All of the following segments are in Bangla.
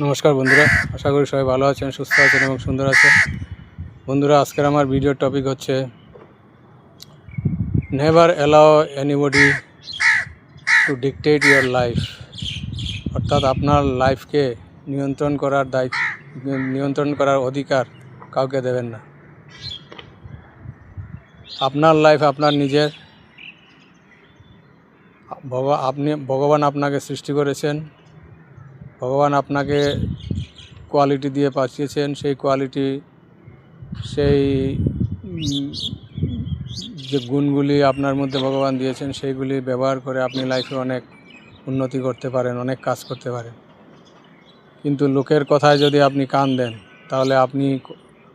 নমস্কার বন্ধুরা, আশা করি সবাই ভালো আছেন, সুস্থ আছেন এবং সুন্দর আছেন। বন্ধুরা, আজকের আমার ভিডিওর টপিক হচ্ছে never allow anybody two dictate your life. অর্থাৎ আপনার লাইফকে নিয়ন্ত্রণ করার অধিকার কাউকে দেবেন না। আপনার লাইফ আপনার নিজের। ভগবান আপনাকে সৃষ্টি করেছেন, ভগবান আপনাকে কোয়ালিটি দিয়ে পাঠিয়েছেন। সেই কোয়ালিটি, সেই যে গুণগুলি আপনার মধ্যে ভগবান দিয়েছেন, সেইগুলি ব্যবহার করে আপনি লাইফে অনেক উন্নতি করতে পারেন, অনেক কাজ করতে পারেন। কিন্তু লোকের কথায় যদি আপনি কান দেন, তাহলে আপনি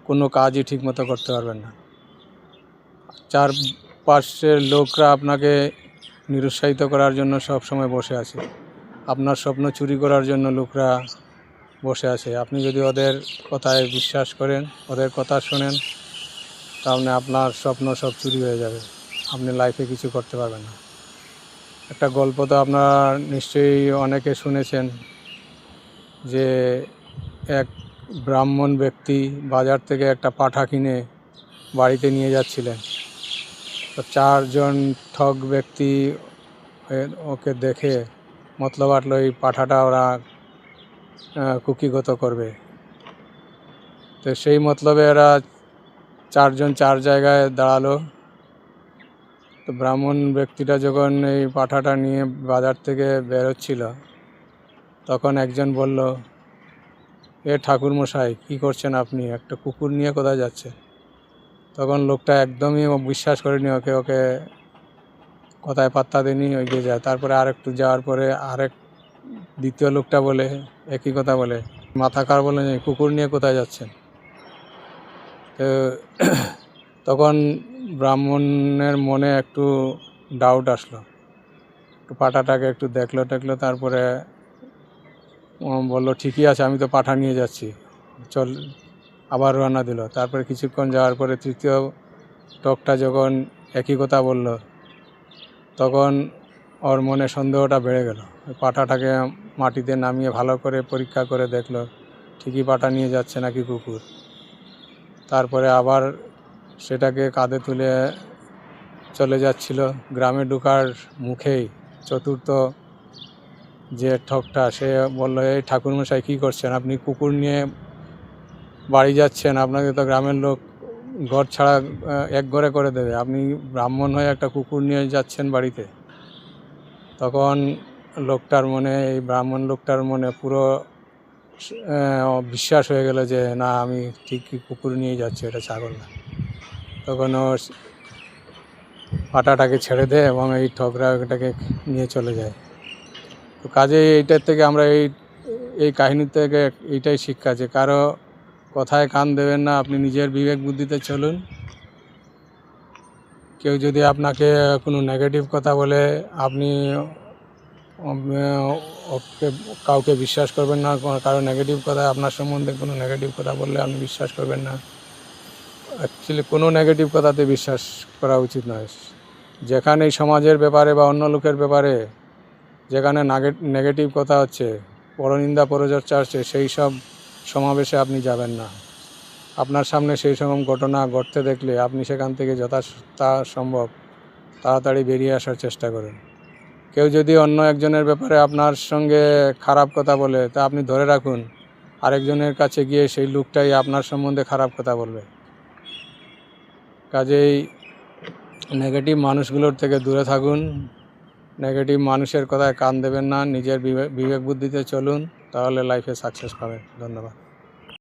কোনো কাজই ঠিকমতো করতে পারবেন না। চারপাশের লোকরা আপনাকে নিরুৎসাহিত করার জন্য সব সময় বসে আছে। আপনার স্বপ্ন চুরি করার জন্য লোকরা বসে আছে। আপনি যদি ওদের কথায় বিশ্বাস করেন, ওদের কথা শোনেন, তাহলে আপনার স্বপ্ন সব চুরি হয়ে যাবে, আপনি লাইফে কিছু করতে পারবেন না। একটা গল্প তো আপনারা নিশ্চয়ই অনেকে শুনেছেন যে এক ব্রাহ্মণ ব্যক্তি বাজার থেকে একটা পাঁঠা কিনে বাড়িতে নিয়ে যাচ্ছিলেন। তো চারজন ঠগ ব্যক্তি ওকে দেখে মতলব আটলো এই পাঁঠাটা ওরা কুক্ষিগত করবে। তো সেই মতলবে এরা চারজন চার জায়গায় দাঁড়ালো। তো ব্রাহ্মণ ব্যক্তিটা যখন এই পাঁঠাটা নিয়ে বাজার থেকে বেরোচ্ছিল, তখন একজন বলল, ঠাকুরমশাই, কী করছেন আপনি? একটা কুকুর নিয়ে কোথায় যাচ্ছে? তখন লোকটা একদমই বিশ্বাস করেনি, ওকে কথায় পাত্তা দেয়নি, এগিয়ে যায়। তারপরে আরেকটু যাওয়ার পরে দ্বিতীয় লোকটা বলে একই কথা বলে, মাথা খারাপ, বলে কুকুর নিয়ে কোথায় যাচ্ছেন? তো তখন ব্রাহ্মণের মনে একটু ডাউট আসলো, একটু পাঁঠাটাকে একটু দেখলো, তারপরে বলল, ঠিকই আছে, আমি তো পাঁঠা নিয়ে যাচ্ছি, চল। আবার রওনা দিল। তারপরে কিছুক্ষণ যাওয়ার পরে তৃতীয় টকটা যখন একই কথা বলল, তখন ওর মনে সন্দেহটা বেড়ে গেল। পাঁঠাটাকে মাটিতে নামিয়ে ভালো করে পরীক্ষা করে দেখলো, ঠিকই পাঁঠা নিয়ে যাচ্ছে নাকি কুকুর। তারপরে আবার সেটাকে কাঁধে তুলে চলে যাচ্ছিল। গ্রামে ঢোকার মুখেই চতুর্থ যে ঠকটা, সে বলল, এই ঠাকুরমশাই, কী করছেন আপনি? কুকুর নিয়ে বাড়ি যাচ্ছেন, আপনাকে তো গ্রামের লোক ঘর ছাড়া এক ঘরে করে দেবে, আপনি ব্রাহ্মণ হয়ে একটা কুকুর নিয়ে যাচ্ছেন বাড়িতে। তখন এই ব্রাহ্মণ লোকটার মনে পুরো বিশ্বাস হয়ে গেল যে না, আমি ঠিকই কুকুর নিয়ে যাচ্ছি, এটা ছাগল না। তখন ও পাঁঠাটাকে ছেড়ে দেয় এবং এই ঠকরা এটাকে নিয়ে চলে যায়। তো কাজেই এইটার থেকে আমরা এই কাহিনী থেকে এইটাই শিক্ষা, যে কারো কথায় কান দেবেন না, আপনি নিজের বিবেক বুদ্ধিতে চলুন। কেউ যদি আপনাকে কোনো নেগেটিভ কথা বলে, আপনি কাউকে বিশ্বাস করবেন না। কারো নেগেটিভ কথা, আপনার সম্বন্ধে কোনো নেগেটিভ কথা বললে আপনি বিশ্বাস করবেন না। অ্যাকচুয়ালি কোনো নেগেটিভ কথাতে বিশ্বাস করা উচিত নয়। যেখানে সমাজের ব্যাপারে বা অন্য লোকের ব্যাপারে যেখানে নেগেটিভ কথা হচ্ছে, পরনিন্দা পরচর্চা হচ্ছে, সেই সব সমাবেশে আপনি যাবেন না। আপনার সামনে সেই রকম ঘটনা ঘটতে দেখলে আপনি সেখান থেকে যথা সম্ভব তাড়াতাড়ি বেরিয়ে আসার চেষ্টা করুন। কেউ যদি অন্য একজনের ব্যাপারে আপনার সঙ্গে খারাপ কথা বলে, তা আপনি ধরে রাখুন, আরেকজনের কাছে গিয়ে সেই লোকটাই আপনার সম্বন্ধে খারাপ কথা বলবে। কাজেই নেগেটিভ মানুষগুলোর থেকে দূরে থাকুন, নেগেটিভ মানুষের কথায় কান দেবেন না, নিজের বিবেক বুদ্ধিতে চলুন, তাহলে লাইফে সাকসেস পাবেন। ধন্যবাদ।